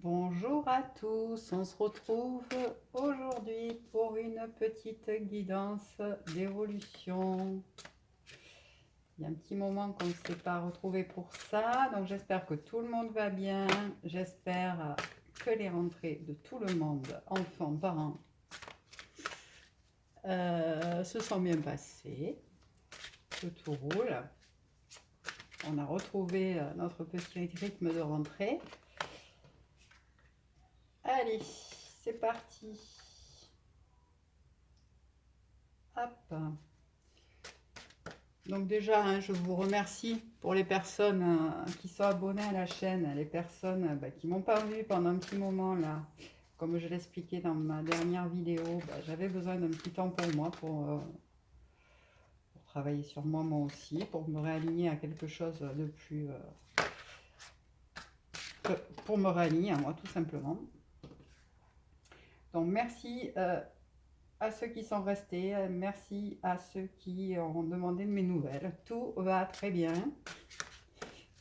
Bonjour à tous, on se retrouve aujourd'hui pour une petite guidance d'évolution. Il y a un petit moment qu'on ne s'est pas retrouvé pour ça, donc j'espère que tout le monde va bien, j'espère que les rentrées de tout le monde, enfants, parents, se sont bien passées, que tout roule. On a retrouvé notre petit rythme de rentrée. Allez, c'est parti. Hop. Donc déjà, hein, je vous remercie pour les personnes qui sont abonnées à la chaîne, les personnes qui m'ont pas vu pendant un petit moment là. Comme je l'expliquais dans ma dernière vidéo, j'avais besoin d'un petit temps pour moi, pour travailler sur moi aussi, pour me réaligner à quelque chose de plus... pour me réaligner à moi tout simplement. Donc merci à ceux qui sont restés, merci à ceux qui ont demandé de mes nouvelles. Tout va très bien.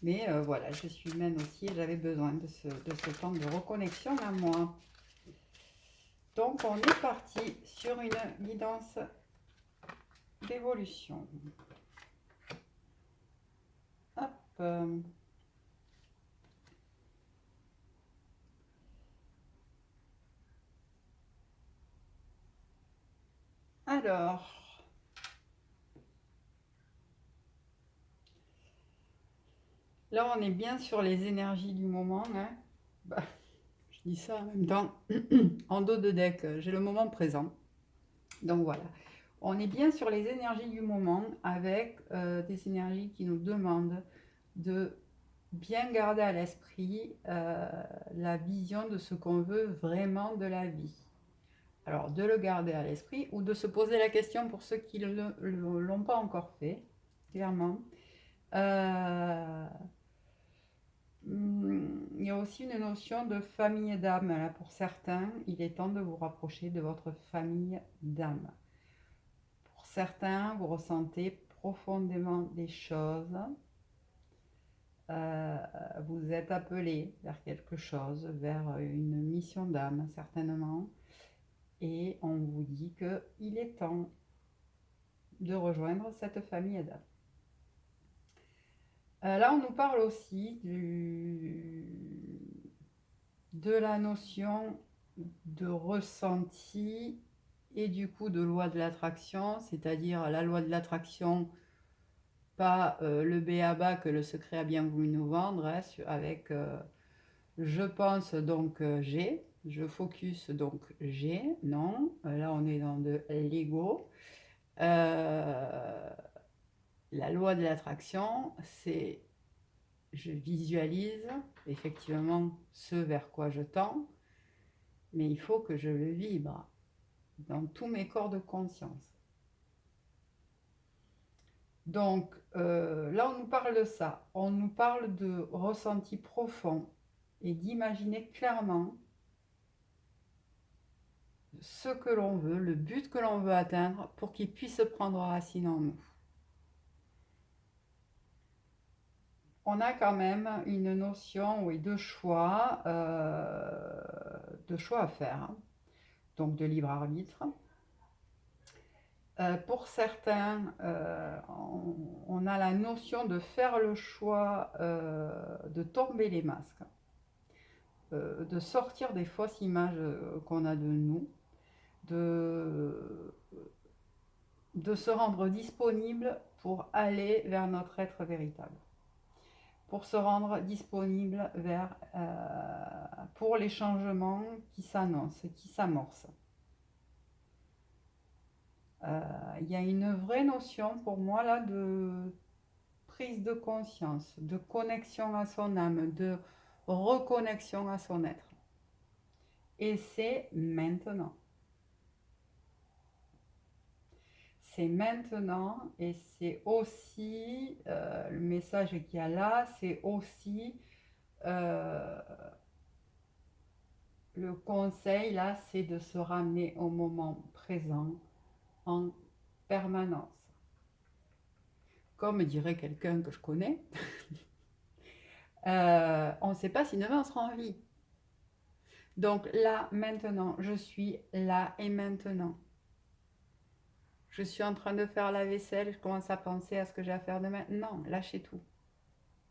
Mais voilà, je suis humaine aussi et j'avais besoin de ce temps de reconnexion à moi. Donc on est parti sur une guidance d'évolution. Hop. Alors, là on est bien sur les énergies du moment. Hein. Je dis ça en même temps, en dos de deck, j'ai le moment présent. Donc voilà, on est bien sur les énergies du moment avec des énergies qui nous demandent de bien garder à l'esprit la vision de ce qu'on veut vraiment de la vie. Alors, de le garder à l'esprit ou de se poser la question pour ceux qui ne l'ont pas encore fait, clairement. Il y a aussi une notion de famille d'âme. Là, pour certains, il est temps de vous rapprocher de votre famille d'âme. Pour certains, vous ressentez profondément des choses. Vous êtes appelé vers quelque chose, vers une mission d'âme certainement, et on vous dit qu'il est temps de rejoindre cette famille d'âme. Là, on nous parle aussi de la notion de ressenti et du coup de loi de l'attraction, c'est-à-dire la loi de l'attraction, pas le b.a.-ba que le secret a bien voulu nous vendre, hein, avec je pense donc j'ai, je focus donc j'ai, non, là on est dans de l'ego. La loi de l'attraction, c'est je visualise effectivement ce vers quoi je tends, mais il faut que je le vibre dans tous mes corps de conscience. Donc là, on nous parle de ça. On nous parle de ressenti profond et d'imaginer clairement ce que l'on veut, le but que l'on veut atteindre pour qu'il puisse prendre racine en nous. On a quand même une notion, oui, de choix à faire, hein. Donc de libre arbitre. Pour certains, on a la notion de faire le choix de tomber les masques, de sortir des fausses images qu'on a de nous, de se rendre disponible pour aller vers notre être véritable, pour se rendre disponible pour les changements qui s'annoncent, qui s'amorcent. Il y a une vraie notion pour moi là de prise de conscience, de connexion à son âme, de reconnexion à son être. Et c'est maintenant. C'est maintenant, et c'est aussi, le message qu'il y a là, c'est aussi le conseil là, c'est de se ramener au moment présent en permanence. Comme dirait quelqu'un que je connais, on ne sait pas si demain on sera en vie. Donc là, maintenant, je suis là et maintenant. Je suis en train de faire la vaisselle, je commence à penser à ce que j'ai à faire demain. Non, lâchez tout.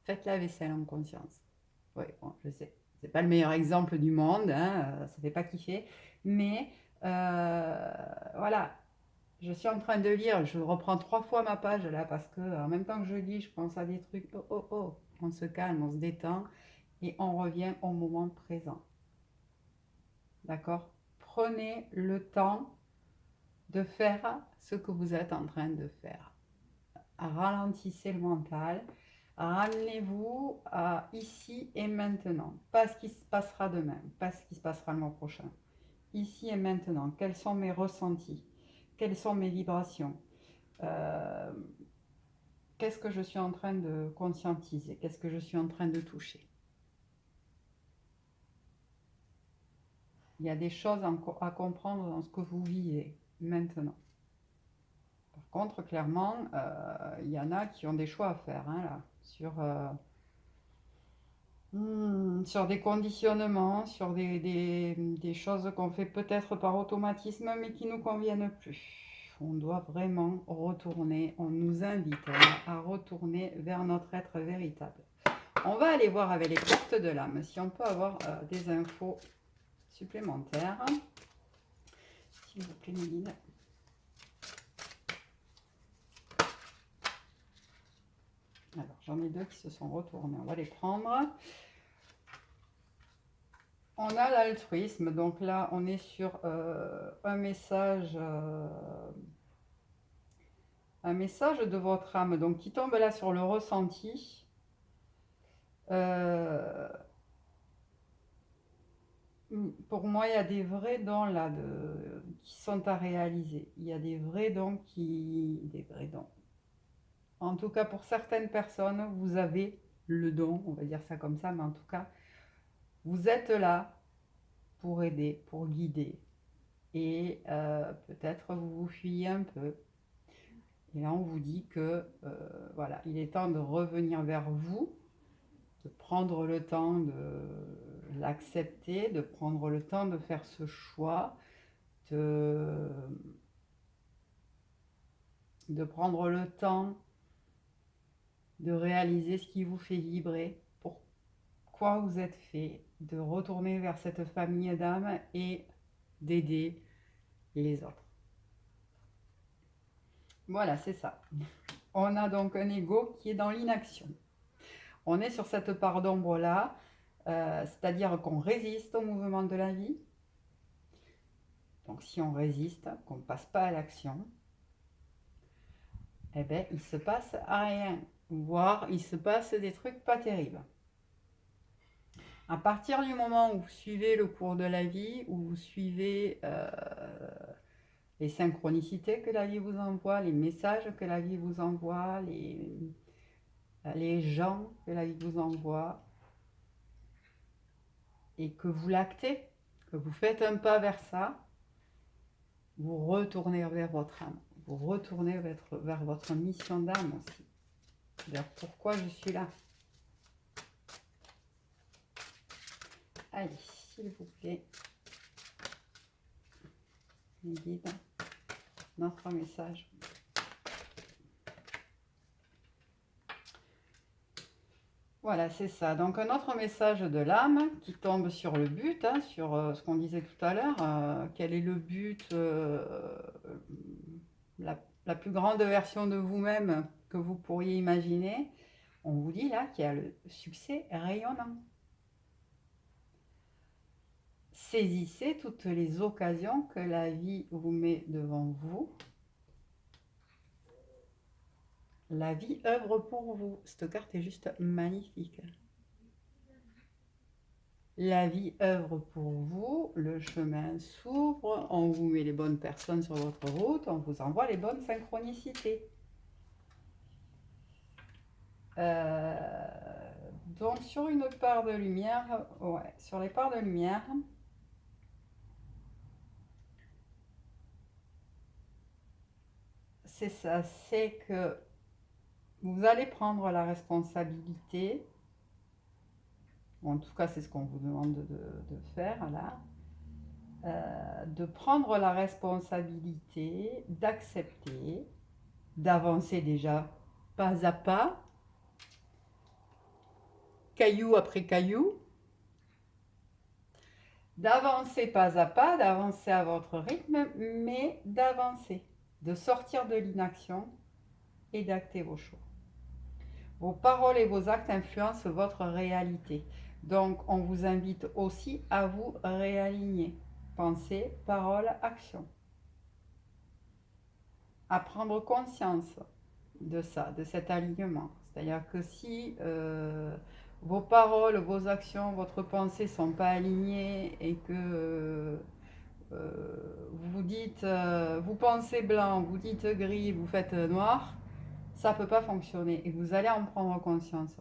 Faites la vaisselle en conscience. Oui, bon, je sais. C'est pas le meilleur exemple du monde, hein, ça fait pas kiffer. Mais voilà, je suis en train de lire, je reprends 3 fois ma page là parce que en même temps que je lis, je pense à des trucs. Oh, oh, oh, on se calme, on se détend et on revient au moment présent. D'accord? Prenez le temps de faire ce que vous êtes en train de faire. Ralentissez le mental, ramenez-vous à ici et maintenant, pas ce qui se passera demain, pas ce qui se passera le mois prochain. Ici et maintenant, quels sont mes ressentis, quelles sont mes vibrations, euh, qu'est-ce que je suis en train de conscientiser, qu'est-ce que je suis en train de toucher. Il y a des choses à comprendre dans ce que vous vivez maintenant. Par contre, clairement, il y en a qui ont des choix à faire hein, là, sur des conditionnements, sur des choses qu'on fait peut-être par automatisme, mais qui ne nous conviennent plus. On doit vraiment retourner, on nous invite à retourner vers notre être véritable. On va aller voir avec les cartes de l'âme si on peut avoir des infos supplémentaires. S'il vous plaît, mes guides. Alors, j'en ai 2 qui se sont retournés, on va les prendre. On a l'altruisme, donc là on est sur un message de votre âme, donc qui tombe là sur le ressenti. Pour moi, il y a des vrais dons là qui sont à réaliser. Il y a des vrais dons des vrais dons. En tout cas, pour certaines personnes, vous avez le don, on va dire ça comme ça, mais en tout cas, vous êtes là pour aider, pour guider. Et peut-être vous vous fuyez un peu. Et là, on vous dit que voilà, il est temps de revenir vers vous, de prendre le temps de l'accepter, de prendre le temps de faire ce choix, de prendre le temps de réaliser ce qui vous fait vibrer, pourquoi vous êtes fait, de retourner vers cette famille d'âmes et d'aider les autres. Voilà, c'est ça. On a donc un ego qui est dans l'inaction. On est sur cette part d'ombre-là, c'est-à-dire qu'on résiste au mouvement de la vie. Donc si on résiste, qu'on ne passe pas à l'action, eh bien, il ne se passe rien. Voire, il se passe des trucs pas terribles. À partir du moment où vous suivez le cours de la vie, où vous suivez les synchronicités que la vie vous envoie, les messages que la vie vous envoie, les gens que la vie vous envoie, et que vous l'actez, que vous faites un pas vers ça, vous retournez vers votre âme, vous retournez vers votre mission d'âme aussi, vers pourquoi je suis là. Allez, s'il vous plaît, mes guides, notre message. Voilà, c'est ça. Donc un autre message de l'âme qui tombe sur le but, hein, sur ce qu'on disait tout à l'heure. Quel est le but, la plus grande version de vous-même que vous pourriez imaginer? On vous dit là qu'il y a le succès rayonnant. Saisissez toutes les occasions que la vie vous met devant vous. La vie œuvre pour vous. Cette carte est juste magnifique. La vie œuvre pour vous, le chemin s'ouvre, on vous met les bonnes personnes sur votre route, on vous envoie les bonnes synchronicités. Donc sur une part de lumière, ouais, sur les parts de lumière, c'est ça, c'est que vous allez prendre la responsabilité ou en tout cas c'est ce qu'on vous demande de faire là, de prendre la responsabilité, d'accepter, d'avancer déjà pas à pas, caillou après caillou, d'avancer pas à pas, d'avancer à votre rythme, mais d'avancer, de sortir de l'inaction et d'acter vos choix. Vos paroles et vos actes influencent votre réalité. Donc, on vous invite aussi à vous réaligner. Pensée, parole, action. À prendre conscience de ça, de cet alignement. C'est-à-dire que si vos paroles, vos actions, votre pensée ne sont pas alignées et que vous dites, vous pensez blanc, vous dites gris, vous faites noir, ça ne peut pas fonctionner et vous allez en prendre conscience.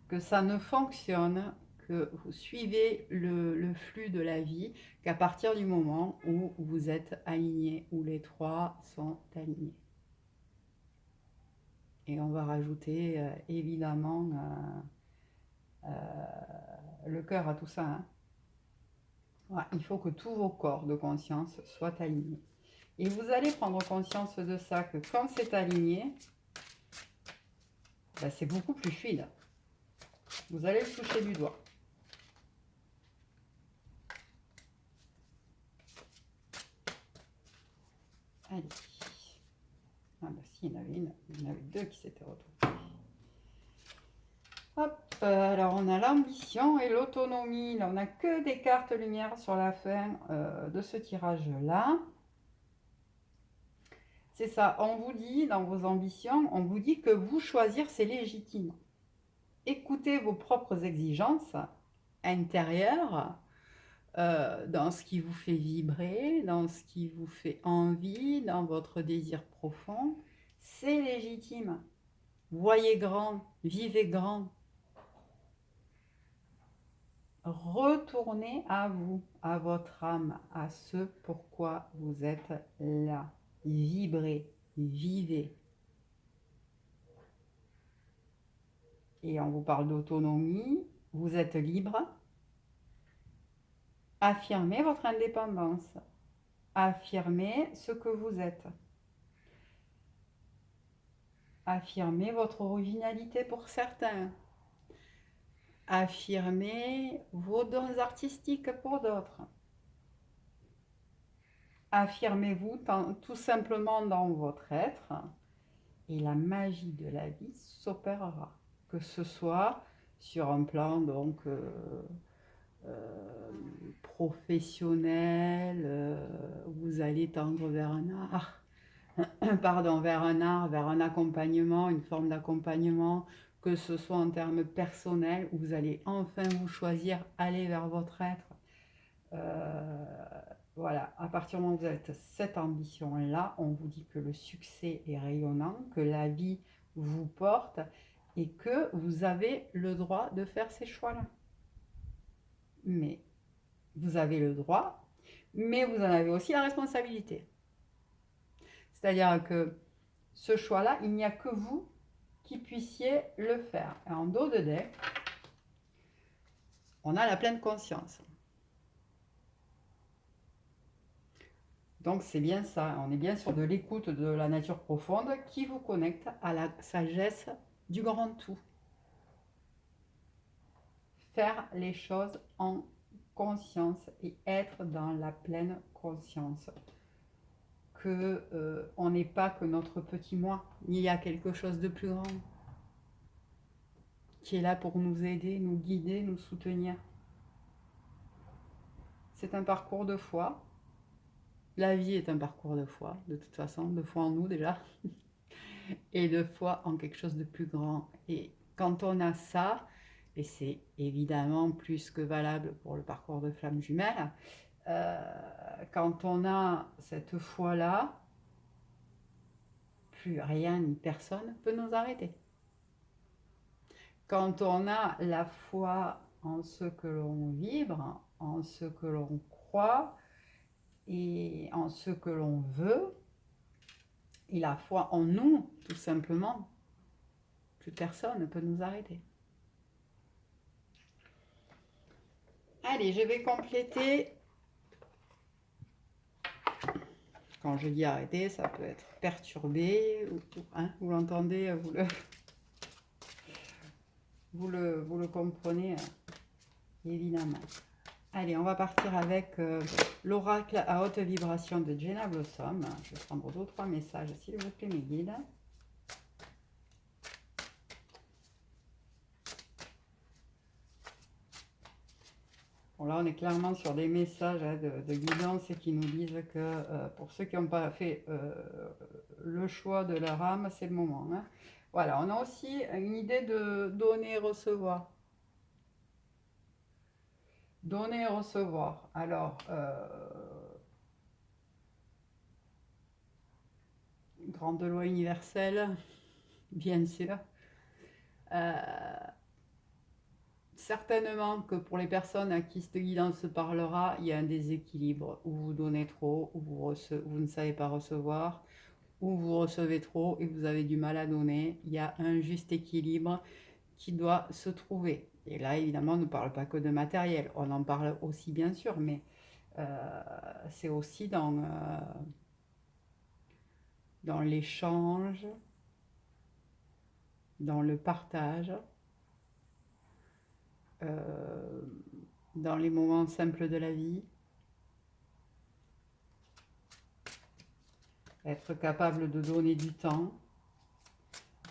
Que ça ne fonctionne, que vous suivez le flux de la vie, qu'à partir du moment où vous êtes aligné, où les trois sont alignés. Et on va rajouter évidemment le cœur à tout ça. Hein. Ouais, il faut que tous vos corps de conscience soient alignés. Et vous allez prendre conscience de ça, que quand c'est aligné, ben c'est beaucoup plus fluide. Vous allez le toucher du doigt. Allez. Ah bah si, il y en avait deux qui s'étaient retrouvés. Hop, alors on a l'ambition et l'autonomie. Là, on n'a que des cartes lumière sur la fin de ce tirage-là. C'est ça, on vous dit, dans vos ambitions, on vous dit que vous choisir, c'est légitime. Écoutez vos propres exigences intérieures, dans ce qui vous fait vibrer, dans ce qui vous fait envie, dans votre désir profond. C'est légitime. Voyez grand, vivez grand. Retournez à vous, à votre âme, à ce pourquoi vous êtes là. Vibrez, vivez. Et on vous parle d'autonomie, vous êtes libre. Affirmez votre indépendance. Affirmez ce que vous êtes. Affirmez votre originalité pour certains. Affirmez vos dons artistiques pour d'autres. Affirmez-vous tout simplement dans votre être et la magie de la vie s'opérera. Que ce soit sur un plan donc professionnel, vous allez tendre vers un art, vers un accompagnement, une forme d'accompagnement, que ce soit en termes personnels, où vous allez enfin vous choisir, aller vers votre être. Voilà, à partir du moment où vous avez cette ambition-là, on vous dit que le succès est rayonnant, que la vie vous porte et que vous avez le droit de faire ces choix-là. Mais vous avez le droit, mais vous en avez aussi la responsabilité. C'est-à-dire que ce choix-là, il n'y a que vous qui puissiez le faire. Et en dos de deck, on a la pleine conscience. Donc c'est bien ça, on est bien sur de l'écoute de la nature profonde qui vous connecte à la sagesse du grand tout. Faire les choses en conscience et être dans la pleine conscience. Que on n'est pas que notre petit moi, il y a quelque chose de plus grand qui est là pour nous aider, nous guider, nous soutenir. C'est un parcours de foi. La vie est un parcours de foi, de toute façon, de foi en nous déjà, et de foi en quelque chose de plus grand. Et quand on a ça, et c'est évidemment plus que valable pour le parcours de flamme jumelle, quand on a cette foi-là, plus rien ni personne peut nous arrêter. Quand on a la foi en ce que l'on vibre, en ce que l'on croit et en ce que l'on veut, et la foi en nous, tout simplement, plus personne ne peut nous arrêter. Allez, je vais compléter. Quand je dis arrêter, ça peut être perturbé. Hein, vous l'entendez, vous le comprenez, évidemment. Allez, on va partir avec l'oracle à haute vibration de Jenna Blossom. Je vais prendre 2 ou 3 messages, s'il vous plaît, mes guides. Bon, là, on est clairement sur des messages de guidance qui nous disent que pour ceux qui n'ont pas fait le choix de leur âme, c'est le moment. Hein. Voilà, on a aussi une idée de donner et recevoir. Donner et recevoir. Alors, grande loi universelle, bien sûr. Certainement que pour les personnes à qui cette guidance parlera, il y a un déséquilibre où vous donnez trop, où vous ne savez pas recevoir, où vous recevez trop et vous avez du mal à donner. Il y a un juste équilibre qui doit se trouver. Et là, évidemment, on ne parle pas que de matériel. On en parle aussi, bien sûr, mais c'est aussi dans l'échange, dans le partage, dans les moments simples de la vie. Être capable de donner du temps,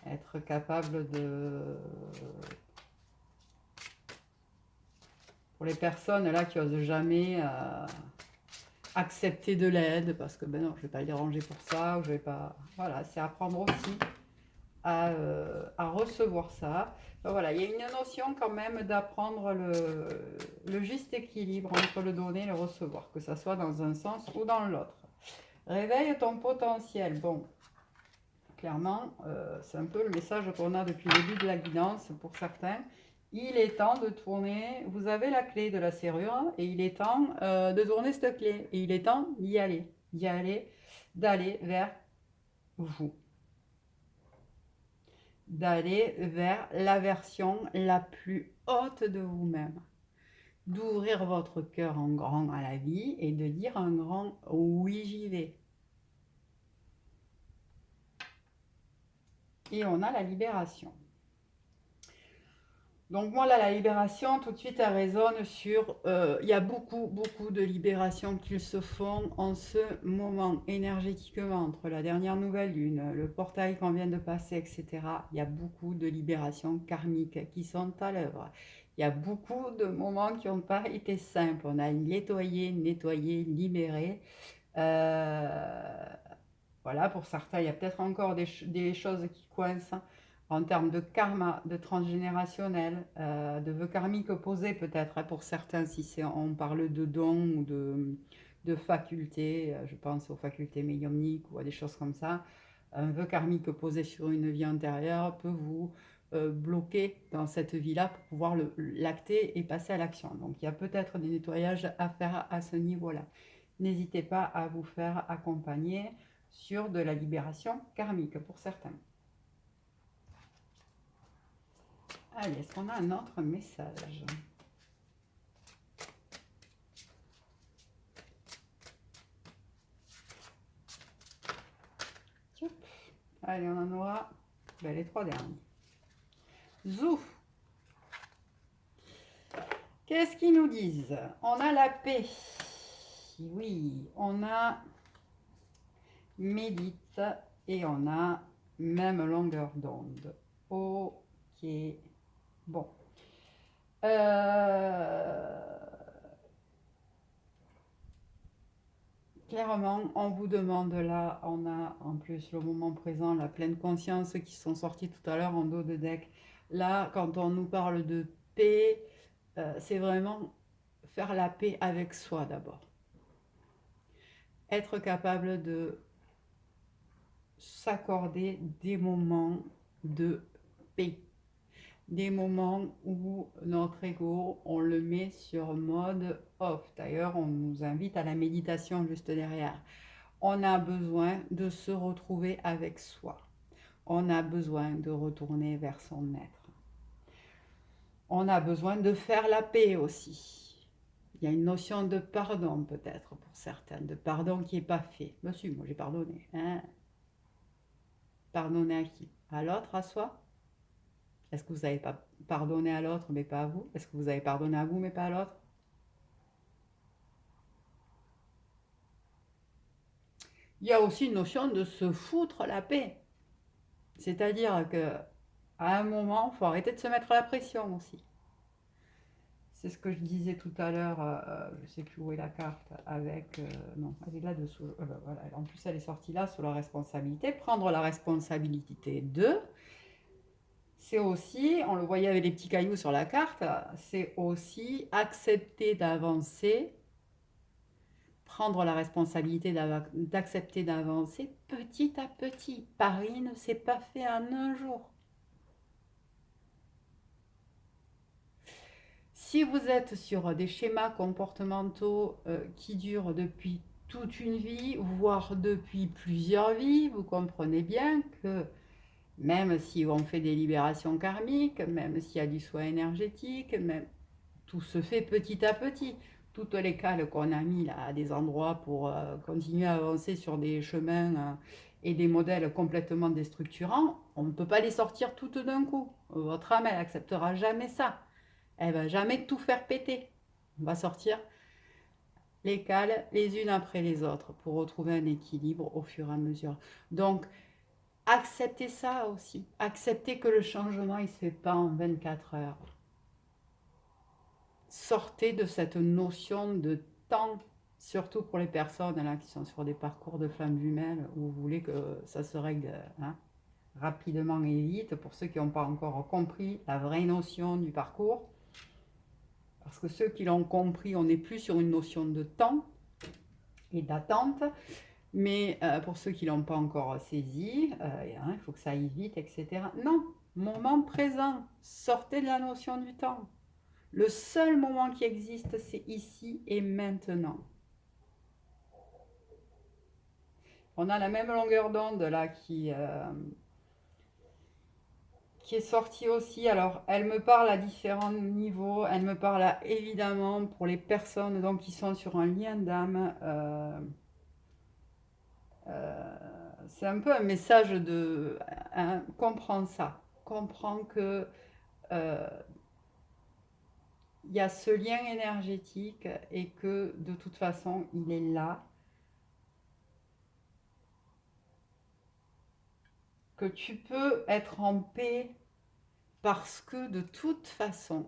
être capable de... Pour les personnes là qui n'osent jamais accepter de l'aide, parce que ben non, je ne vais pas les déranger pour ça, ou je vais pas... Voilà, c'est apprendre aussi à recevoir ça. Ben voilà, il y a une notion quand même d'apprendre le juste équilibre entre le donner et le recevoir, que ça soit dans un sens ou dans l'autre. Réveille ton potentiel. Bon, clairement, c'est un peu le message qu'on a depuis le début de la guidance pour certains. Il est temps de tourner, vous avez la clé de la serrure et il est temps de tourner cette clé. Et il est temps d'aller vers vous. D'aller vers la version la plus haute de vous-même. D'ouvrir votre cœur en grand à la vie et de dire un grand oui, j'y vais. Et on a la libération. Donc moi, là, la libération, tout de suite, elle résonne sur... Il y a beaucoup de libérations qui se font en ce moment, énergétiquement, entre la dernière nouvelle lune, le portail qu'on vient de passer, etc. Il y a beaucoup de libérations karmiques qui sont à l'œuvre. Il y a beaucoup de moments qui n'ont pas été simples. On a nettoyé, libéré. Voilà, pour certains, il y a peut-être encore des choses qui coincent en termes de karma, de transgénérationnel, de vœux karmiques opposés peut-être, hein, pour certains, si on parle de dons ou de facultés, je pense aux facultés médiumniques ou à des choses comme ça. Un vœu karmique posé sur une vie antérieure peut vous bloquer dans cette vie-là pour pouvoir l'acter et passer à l'action. Donc il y a peut-être des nettoyages à faire à ce niveau-là. N'hésitez pas à vous faire accompagner sur de la libération karmique pour certains. Allez, est-ce qu'on a un autre message? Allez, on en aura les 3 derniers. Zou. Qu'est-ce qu'ils nous disent? On a la paix. Oui, on a médite et on a même longueur d'onde. Ok. Bon. Clairement, on vous demande là, on a en plus le moment présent, la pleine conscience qui sont sortis tout à l'heure en dos de deck. Là, quand on nous parle de paix, c'est vraiment faire la paix avec soi d'abord. Être capable de s'accorder des moments de paix. Des moments où notre ego, on le met sur mode off. D'ailleurs, on nous invite à la méditation juste derrière. On a besoin de se retrouver avec soi. On a besoin de retourner vers son être. On a besoin de faire la paix aussi. Il y a une notion de pardon peut-être pour certaines, de pardon qui n'est pas fait. Monsieur, moi j'ai pardonné. Hein. Pardonner à qui? À l'autre, à soi? Est-ce que vous n'avez pas pardonné à l'autre mais pas à vous? Est-ce que vous avez pardonné à vous mais pas à l'autre? Il y a aussi une notion de se foutre la paix. C'est-à-dire que à un moment, il faut arrêter de se mettre la pression aussi. C'est ce que je disais tout à l'heure, je ne sais plus où est la carte, avec... non, elle est là-dessous. Voilà. En plus, elle est sortie là sur la responsabilité. Prendre la responsabilité de, c'est aussi, on le voyait avec les petits cailloux sur la carte, c'est aussi accepter d'avancer, prendre la responsabilité d'accepter d'avancer petit à petit. Paris ne s'est pas fait en un jour. Si vous êtes sur des schémas comportementaux qui durent depuis toute une vie, voire depuis plusieurs vies, vous comprenez bien que même si on fait des libérations karmiques, même s'il y a du soin énergétique, même, tout se fait petit à petit. Toutes les cales qu'on a mis là, à des endroits pour continuer à avancer sur des chemins et des modèles complètement déstructurants, on ne peut pas les sortir toutes d'un coup. Votre âme, elle n'acceptera jamais ça. Elle va jamais tout faire péter. On va sortir les cales les unes après les autres pour retrouver un équilibre au fur et à mesure. Donc, acceptez ça aussi. Acceptez que le changement, il ne se fait pas en 24 heures. Sortez de cette notion de temps, surtout pour les personnes là, qui sont sur des parcours de flammes jumelles, où vous voulez que ça se règle rapidement et vite, pour ceux qui n'ont pas encore compris la vraie notion du parcours. Parce que ceux qui l'ont compris, on n'est plus sur une notion de temps et d'attente. Mais pour ceux qui ne l'ont pas encore saisi, il faut que ça aille vite, etc. Non, moment présent, sortez de la notion du temps. Le seul moment qui existe, c'est ici et maintenant. On a la même longueur d'onde là qui est sortie aussi. Alors, elle me parle à différents niveaux. Elle me parle évidemment pour les personnes donc, qui sont sur un lien d'âme. C'est un peu un message de comprends ça. Comprends que euh, il y a ce lien énergétique et que de toute façon, il est là. Que tu peux être en paix parce que de toute façon,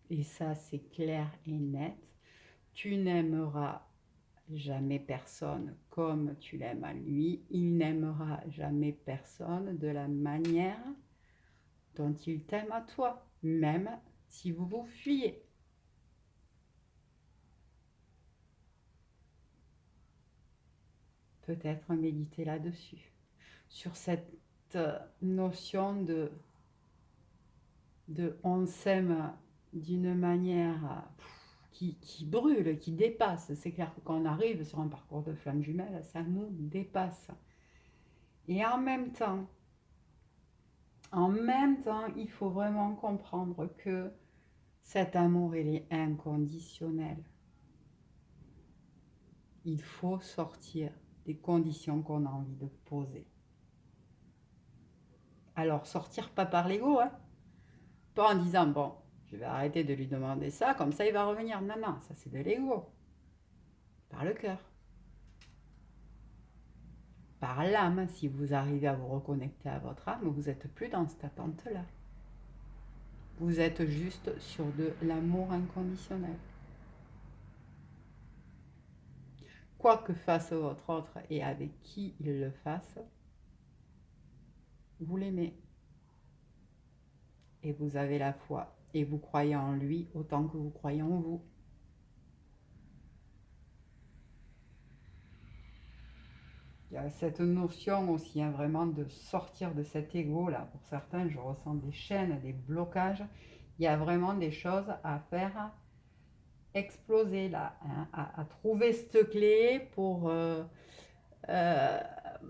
et ça c'est clair et net, tu n'aimeras jamais personne comme tu l'aimes à lui, il n'aimera jamais personne de la manière dont il t'aime à toi, même si vous vous fuyez. Peut-être méditer là-dessus, sur cette notion de on s'aime d'une manière qui brûle, qui dépasse. C'est clair que quand on arrive sur un parcours de flamme jumelle, ça nous dépasse. Et en même temps, il faut vraiment comprendre que cet amour, il est inconditionnel. Il faut sortir des conditions qu'on a envie de poser. Alors, sortir pas par l'ego, hein, pas en disant, bon, je vais arrêter de lui demander ça, comme ça il va revenir. Non, non, ça c'est de l'ego. Par le cœur. Par l'âme, si vous arrivez à vous reconnecter à votre âme, vous n'êtes plus dans cette attente-là. Vous êtes juste sur de l'amour inconditionnel. Quoi que fasse votre autre et avec qui il le fasse, vous l'aimez. Et vous avez la foi. Et vous croyez en lui autant que vous croyez en vous. Il y a cette notion aussi vraiment de sortir de cet ego là. Pour certains, je ressens des chaînes, des blocages. Il y a vraiment des choses à faire exploser là, hein, à trouver cette clé pour euh,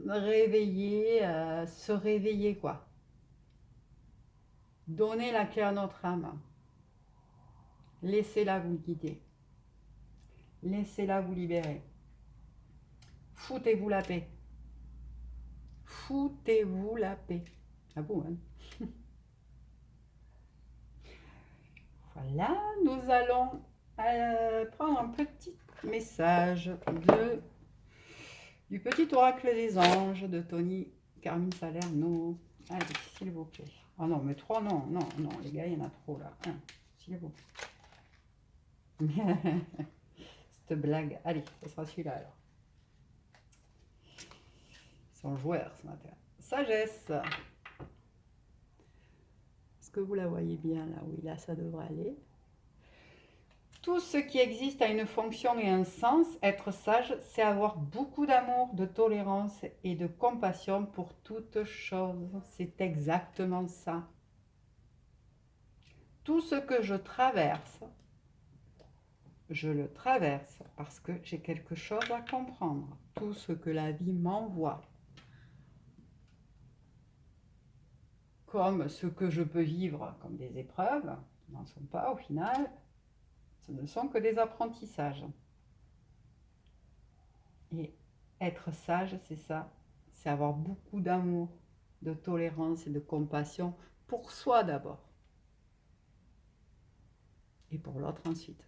réveiller, se réveiller quoi. Donner la clé à notre âme. Laissez-la vous guider. Laissez-la vous libérer. Foutez-vous la paix. Foutez-vous la paix. Ah bon, hein? Voilà, nous allons prendre un petit message du petit oracle des anges de Tony Carmine Salerno. Allez, s'il vous plaît. Ah non, mais 3, non, non, non, les gars, il y en a trop là. S'il vous plaît. Cette blague. Allez, ce sera celui-là alors. Ils sont joueurs ce matin. Sagesse. Est-ce que vous la voyez bien là? Oui, là, ça devrait aller. Tout ce qui existe a une fonction et un sens. Être sage, c'est avoir beaucoup d'amour, de tolérance et de compassion pour toute chose. C'est exactement ça. Tout ce que je traverse, je le traverse parce que j'ai quelque chose à comprendre. Tout ce que la vie m'envoie, comme ce que je peux vivre comme des épreuves, qui n'en sont pas au final, ce ne sont que des apprentissages. Et être sage, c'est ça, c'est avoir beaucoup d'amour, de tolérance et de compassion pour soi d'abord. Et pour l'autre ensuite.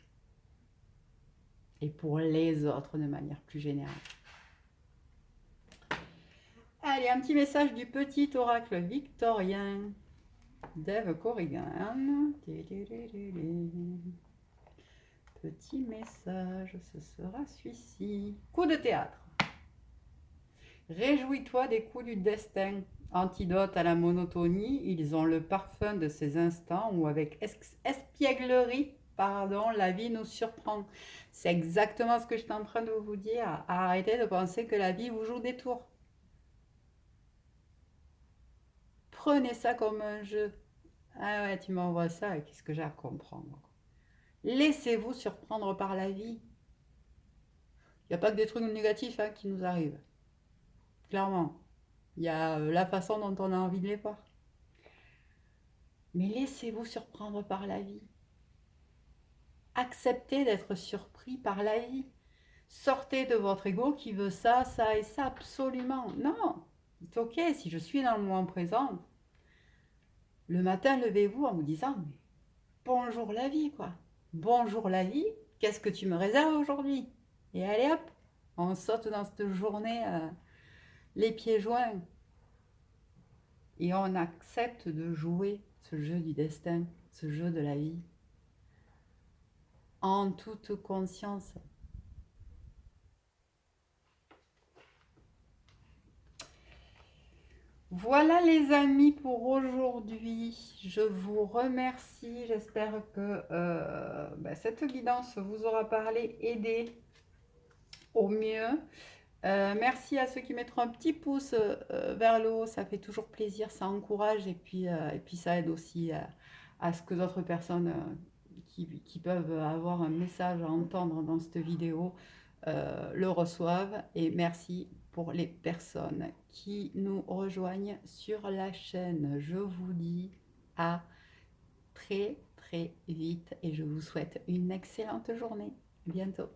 Et pour les autres de manière plus générale. Allez, un petit message du petit oracle victorien. Dave Corrigan. Petit message, ce sera celui-ci. Coup de théâtre. Réjouis-toi des coups du destin. Antidote à la monotonie, ils ont le parfum de ces instants où avec espièglerie, la vie nous surprend. C'est exactement ce que j'étais en train de vous dire. Arrêtez de penser que la vie vous joue des tours. Prenez ça comme un jeu. Ah ouais, tu m'envoies ça, qu'est-ce que j'ai à comprendre? Laissez-vous surprendre par la vie. Il n'y a pas que des trucs négatifs qui nous arrivent. Clairement. Il y a la façon dont on a envie de les voir. Mais laissez-vous surprendre par la vie. Acceptez d'être surpris par la vie. Sortez de votre ego qui veut ça, ça et ça, absolument. Non, c'est ok si je suis dans le moment présent. Le matin, levez-vous en vous disant, mais bonjour la vie, quoi. Bonjour la vie, qu'est-ce que tu me réserves aujourd'hui? Et allez hop, on saute dans cette journée les pieds joints. Et on accepte de jouer ce jeu du destin, ce jeu de la vie, en toute conscience. Voilà les amis pour aujourd'hui. Je vous remercie. J'espère que cette guidance vous aura parlé, aidé au mieux. Merci à ceux qui mettront un petit pouce vers le haut. Ça fait toujours plaisir, ça encourage et puis ça aide aussi à ce que d'autres personnes qui peuvent avoir un message à entendre dans cette vidéo le reçoivent. Et merci pour les personnes qui nous rejoignent sur la chaîne. Je vous dis à très très vite et je vous souhaite une excellente journée. À bientôt.